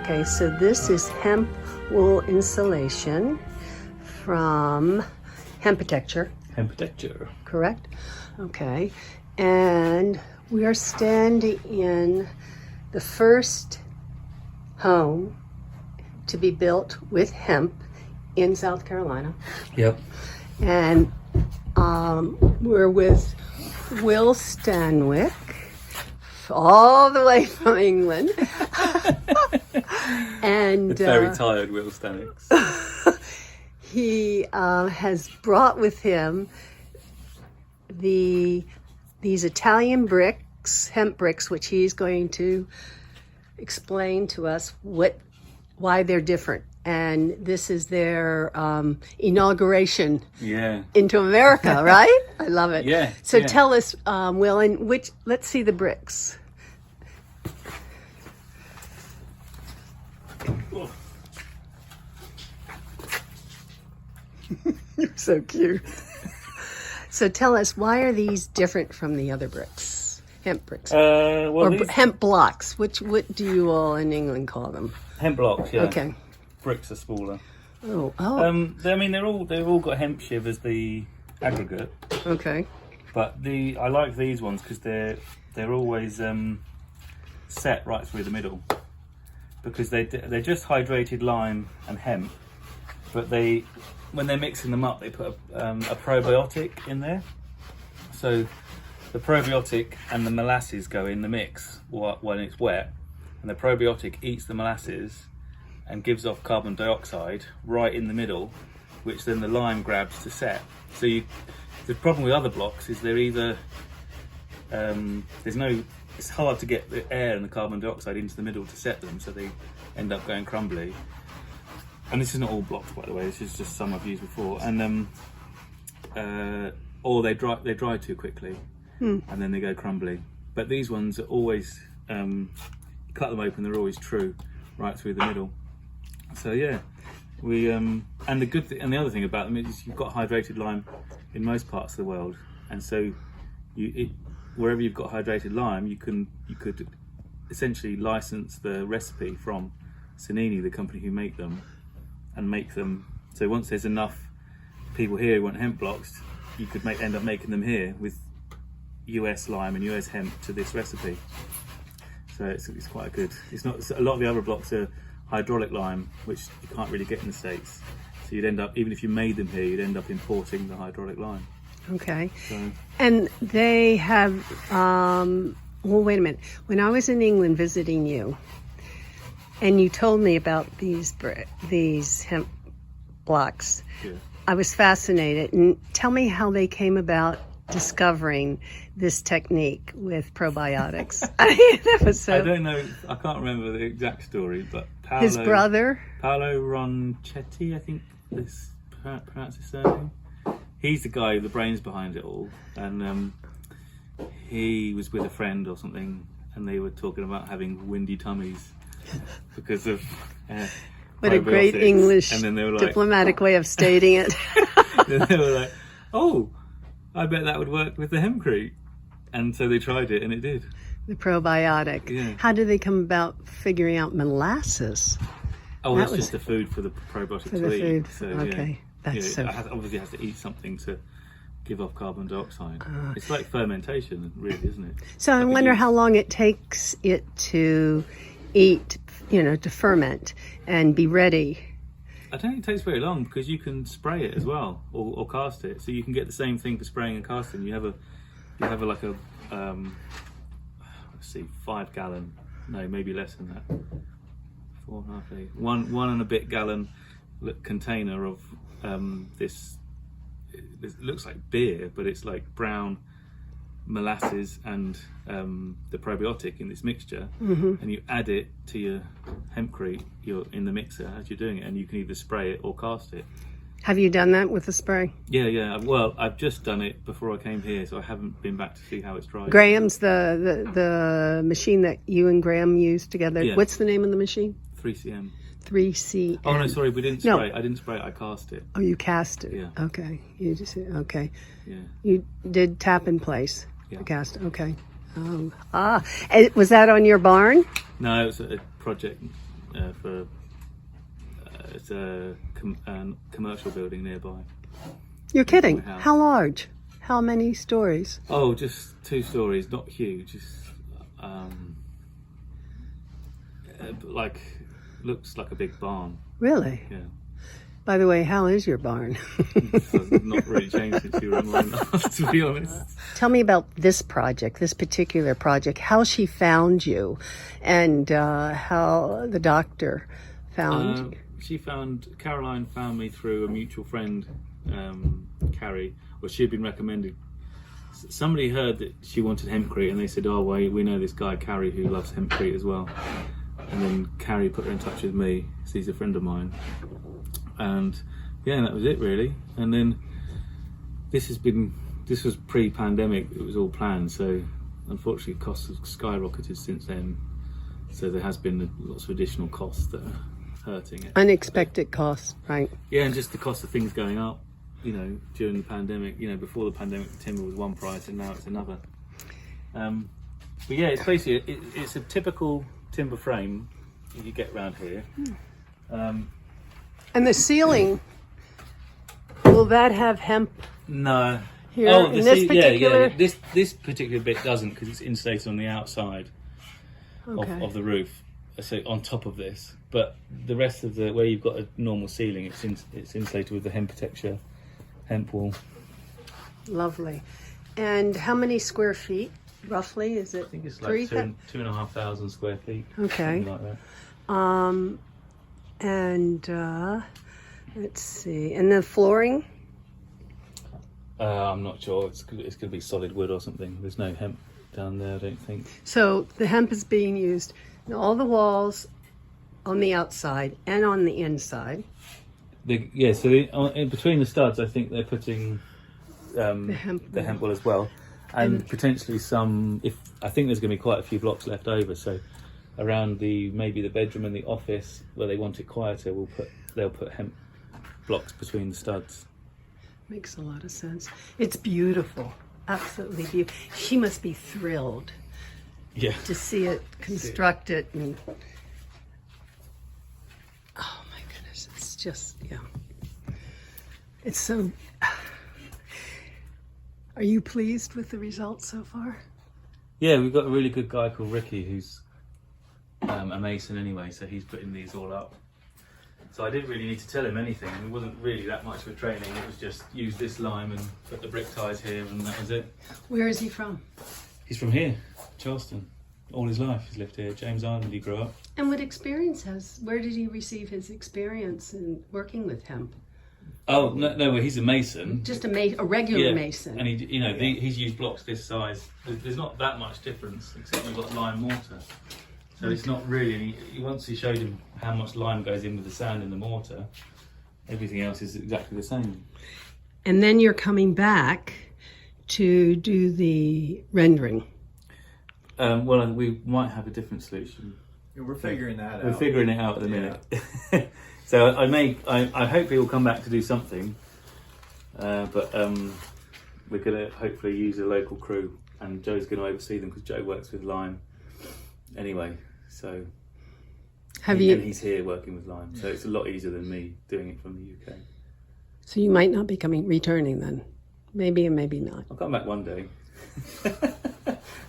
Okay, so this is hemp wool insulation from Hempcrete. Hempcrete. Correct? Okay. And we are standing in the first home to be built with hemp in South Carolina. Yep. And we're with Will Stanwix, all the way from England. And Very tired Will Stanwix. he has brought with him these Italian bricks, hemp bricks, which he's going to explain to us why they're different. And this is their inauguration into America, right? I love it. Yeah. So tell us, Will, let's see the bricks. You're so cute. So tell us, why are these different from the other bricks? Hemp bricks. Hemp blocks. What do you all in England call them? Hemp blocks, yeah. Okay. Bricks are smaller. Oh. They've all got hemp shiv as the aggregate. Okay. But I like these ones because they're always set right through the middle, because they're just hydrated lime and hemp, but when they're mixing them up, they put a probiotic in there. So the probiotic and the molasses go in the mix when it's wet, and the probiotic eats the molasses and gives off carbon dioxide right in the middle, which then the lime grabs to set. So the problem with other blocks is they're either it's hard to get the air and the carbon dioxide into the middle to set them, so they end up going crumbly. And this is not all blocks, by the way. This is just some I've used before. And or they dry too quickly, and then they go crumbly. But these ones are always you cut them open; they're always true, right through the middle. So yeah, we and the other thing about them is you've got hydrated lime in most parts of the world, and so wherever you've got hydrated lime, you could essentially license the recipe from Sonini, the company who make them, and make them. So once there's enough people here who want hemp blocks, you could end up making them here with US lime and US hemp to this recipe. So it's quite good. It's not a lot of the other blocks are hydraulic lime, which you can't really get in the States. So you'd end up, even if you made them here, you'd end up importing the hydraulic lime. Okay. So. And they have, well, wait a minute. When I was in England visiting you, and you told me about these hemp blocks, I was fascinated. And tell me how they came about discovering this technique with probiotics. That was so. I don't know. I can't remember the exact story, but his brother, Paolo Ronchetti, I think this pronounce his surname. He's the guy, the brains behind it all, and he was with a friend or something, and they were talking about having windy tummies because of what a great English and then they were like, diplomatic way of stating it. Then they were like, oh, I bet that would work with the hempcrete, and so they tried it and it did. The probiotic. Yeah. How did they come about figuring out molasses? Oh, that's just the food for the probiotic to eat. Food. So, okay. It obviously has to eat something to give off carbon dioxide. It's like fermentation, really, isn't it? So I wonder how long it takes it to eat, to ferment and be ready. I don't think it takes very long, because you can spray it as well, or cast it. So you can get the same thing for spraying and casting. You have a like a 5 gallon, no, maybe less than that, 4.5 8, one and a bit gallon container of this looks like beer, but it's like brown molasses and the probiotic in this mixture, and you add it to your hempcrete. You're in the mixer as you're doing it, and you can either spray it or cast it. Have you done that with the spray? Yeah. Well, I've just done it before I came here, so I haven't been back to see how it's dried. Graham's the machine that you and Graham used together. Yeah. What's the name of the machine? 3CM. 3CM. Oh no, sorry, we didn't spray. No. I didn't spray it. I cast it. Oh, you cast it. Yeah. Okay. You just okay. Yeah. You did tap in place. Yeah. The cast. Okay. Was that on your barn? No, it was a project for it's a commercial building nearby. You're kidding? How large? How many stories? Oh, just 2 stories, not huge. Just like looks like a big barn. Really? Yeah. By the way, how is your barn? It's not really changed since you were in mine, to be honest. Tell me about this project, this particular project, how she found you, and how the doctor found you. Caroline found me through a mutual friend, Carrie, or she'd been recommended. Somebody heard that she wanted hempcrete, and they said, oh, well, we know this guy, Carrie, who loves hempcrete as well. And then Carrie put her in touch with me, so he's a friend of mine. And yeah, that was it really. And then this was pre-pandemic, it was all planned, so unfortunately costs have skyrocketed since then. So there has been lots of additional costs that are hurting it. Unexpected costs, right? Yeah, and just the cost of things going up, during the pandemic. Before the pandemic, timber was one price and now it's another. But yeah, it's basically, it's a typical timber frame that you get around here. And the ceiling, will that have hemp? No. Here, in this particular? Yeah. This particular bit doesn't, because it's insulated on the outside of the roof, so on top of this. But the rest of where you've got a normal ceiling, it's insulated with the hemp texture, hemp wool. Lovely. And how many square feet, roughly? Is it? I think it's like 2,500 square feet. Okay. Something like that. And let's see. And the flooring? I'm not sure. It's going to be solid wood or something. There's no hemp down there, I don't think. So the hemp is being used in all the walls on the outside and on the inside. So in between the studs, I think they're putting the hemp wool as well, and potentially some. I think there's going to be quite a few blocks left over. So around maybe the bedroom and the office where they want it quieter, they'll put hemp blocks between the studs. Makes a lot of sense. It's beautiful, absolutely beautiful. She must be thrilled. Yeah. To see it constructed and oh my goodness, it's just it's so. Are you pleased with the results so far? Yeah, we've got a really good guy called Ricky who's a mason anyway, so he's putting these all up. So I didn't really need to tell him anything. It wasn't really that much of a training. It was just use this lime and put the brick ties here, and that was it. Where is he from? He's from here, Charleston. All his life he's lived here. James Island he grew up. And what experience where did he receive his experience in working with hemp? Oh, no, well, he's a mason. Just a regular mason. And he's used blocks this size. There's not that much difference, except we've got lime mortar. So it's not really, once he showed him how much lime goes in with the sand in the mortar, everything else is exactly the same. And then you're coming back to do the rendering. Well, we might have a different solution. Yeah, we're figuring that out. We're figuring it out at the minute. So I hope he will come back to do something, but we're going to hopefully use a local crew, and Joe's going to oversee them because Joe works with lime anyway. So and he's here working with lime, so it's a lot easier than me doing it from the UK. So you might not be returning then, maybe and maybe not. I'll come back one day.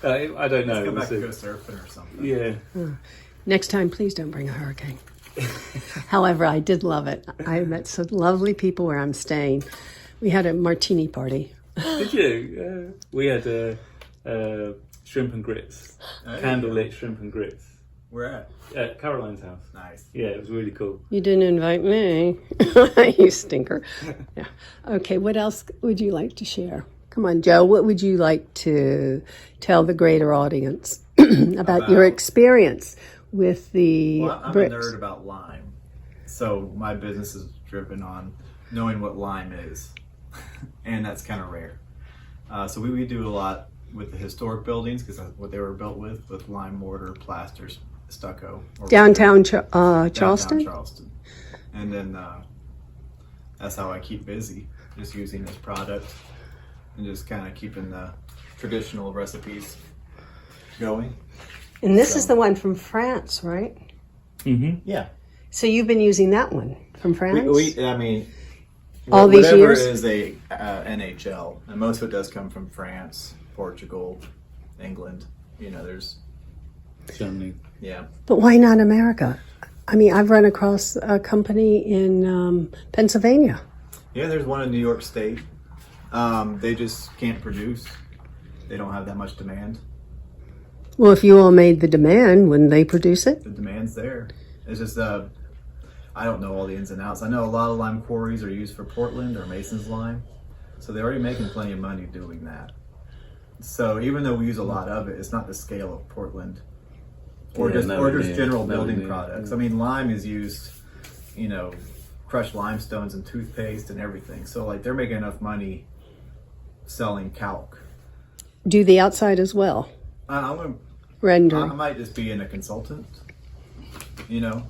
I don't know. Let's go back and go surfing or something. Yeah. Next time, please don't bring a hurricane. However, I did love it. I met some lovely people where I'm staying. We had a martini party. Did you? We had shrimp and grits, candlelit shrimp and grits. Where at Caroline's house. Nice. Yeah, it was really cool. You didn't invite me. You stinker. Yeah. Okay, what else would you like to share? Come on, Joe, what would you like to tell the greater audience about your experience with the I'm bricks? a nerd about lime. So my business is driven on knowing what lime is. And that's kind of rare. So we do a lot with the historic buildings because that's what they were built with lime mortar, plasters, stucco. Downtown Charleston. Charleston? Charleston. And then that's how I keep busy, just using this product and just kind of keeping the traditional recipes going. And this is the one from France, right? Yeah. So you've been using that one from France? I mean, All these whatever years? is a NHL, and most of it does come from France, Portugal, England. You know, there's Germany. yeah. But why not America? I mean, I've run across a company in Pennsylvania. Yeah, there's one in New York State. They just can't produce. They don't have that much demand. Well, if you all made the demand, wouldn't they produce it? The demand's there. It's just I don't know all the ins and outs. I know a lot of lime quarries are used for Portland or Mason's lime, so they're already making plenty of money doing that. So even though we use a lot of it, it's not the scale of Portland or just general building products. I mean, lime is used, you know, crushed limestones and toothpaste and everything. So like they're making enough money selling calc. Do the outside as well? I'm gonna. Rendering. I might just be in a consultant. You know,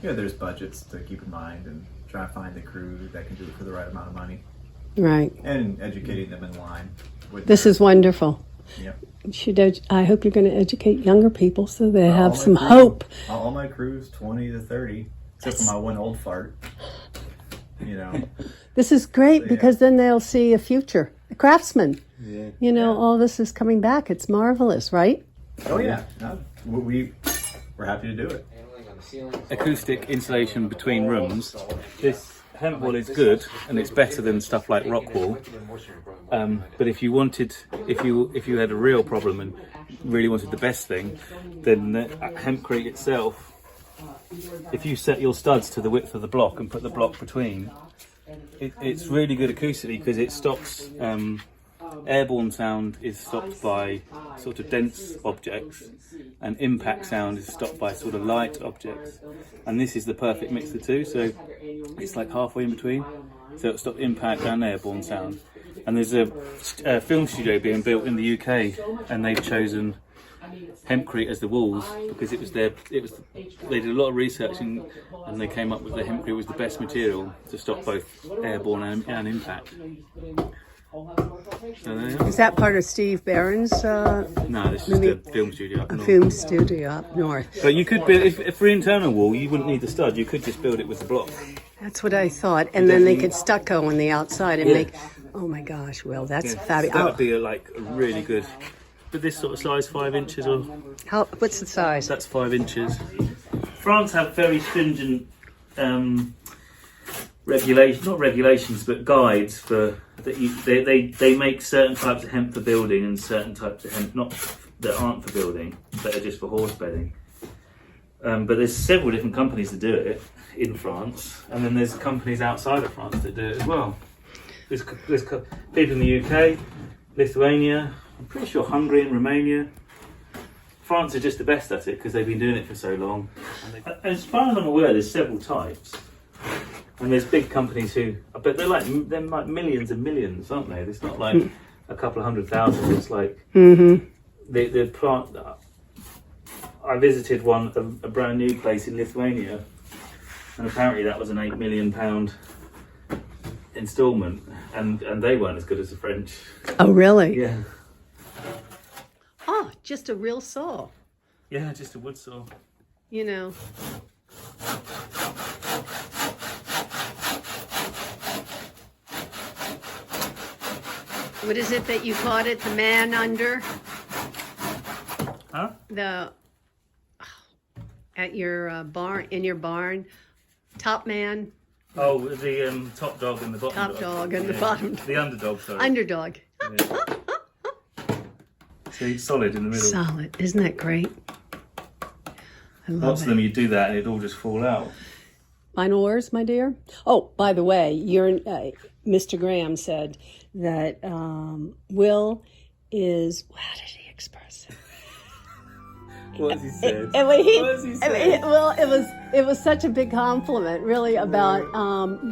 there's budgets to keep in mind and try to find the crew that can do it for the right amount of money. Right. And educating them in line. This is wonderful. Yeah. I hope you're going to educate younger people so they have All some my crew- hope. All my crew's 20 to 30, except for my one old fart. You know. This is great Yeah. because then they'll see a future. A craftsman. Yeah. You know, all this is coming back. It's marvelous, right? Oh yeah. No, we're happy to do it. Acoustic insulation between rooms. This hemp wool is good, and it's better than stuff like rock wool. But if you had a real problem and really wanted the best thing, then Hempcrete itself, if you set your studs to the width of the block and put the block between, it's really good acoustically because it stops airborne sound is stopped by sort of dense objects, and impact sound is stopped by sort of light objects. And this is the perfect mix of the two, so it's like halfway in between. So it'll stop impact and airborne sound. And there's a film studio being built in the UK, and they've chosen Hempcrete as the walls because they did a lot of research and they came up with the Hempcrete was the best material to stop both airborne and impact. So there you are. Is that part of Steve Barron's No, this is just a film studio up north. film studio up north? But you could build, if for internal wall, you wouldn't need the stud. You could just build it with the block. That's what I thought. And then they could stucco on the outside and make... Oh my gosh, Will, that's So fabulous. that would be a really good. But this sort of size, 5 inches, or What's the size? that's 5 inches. France have very stringent not regulations, but guides for that. They make certain types of hemp for building and certain types of hemp that aren't for building, that are just for horse bedding. But there's several different companies that do it in France, and then there's companies outside of France that do it as well. There's people in the UK, Lithuania, I'm pretty sure Hungary and Romania. France are just the best at it because they've been doing it for so long. And as far as I'm aware, there's several types. And there's big companies but they're like millions and millions, aren't they? It's not like a couple of 100,000. It's like the plant. I visited a brand new place in Lithuania, and apparently that was an £8 million instalment, and they weren't as good as the French. Oh, really? Yeah. Oh, just a real saw. Yeah, just a wood saw. You know. What is it that you called it? The man under? Huh? At your barn, in your barn, top man, Oh, the top dog and the bottom top dog, and the bottom The underdog, sorry. underdog. Yeah. So it's solid in the middle. Solid, isn't that great? I love Lots it. of them, you do that and it'd all just fall out. Final words, my dear? Oh, by the way, Mr. Graham said that Will is, how did he express it? What has he said? What has he said? Well, it was such a big compliment, really, about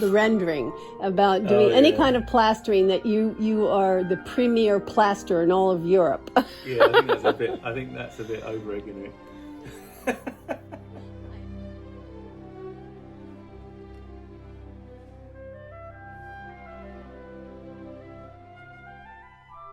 the rendering, about doing any kind of plastering, that you are the premier plasterer in all of Europe. Yeah, I think that's a bit over egging it.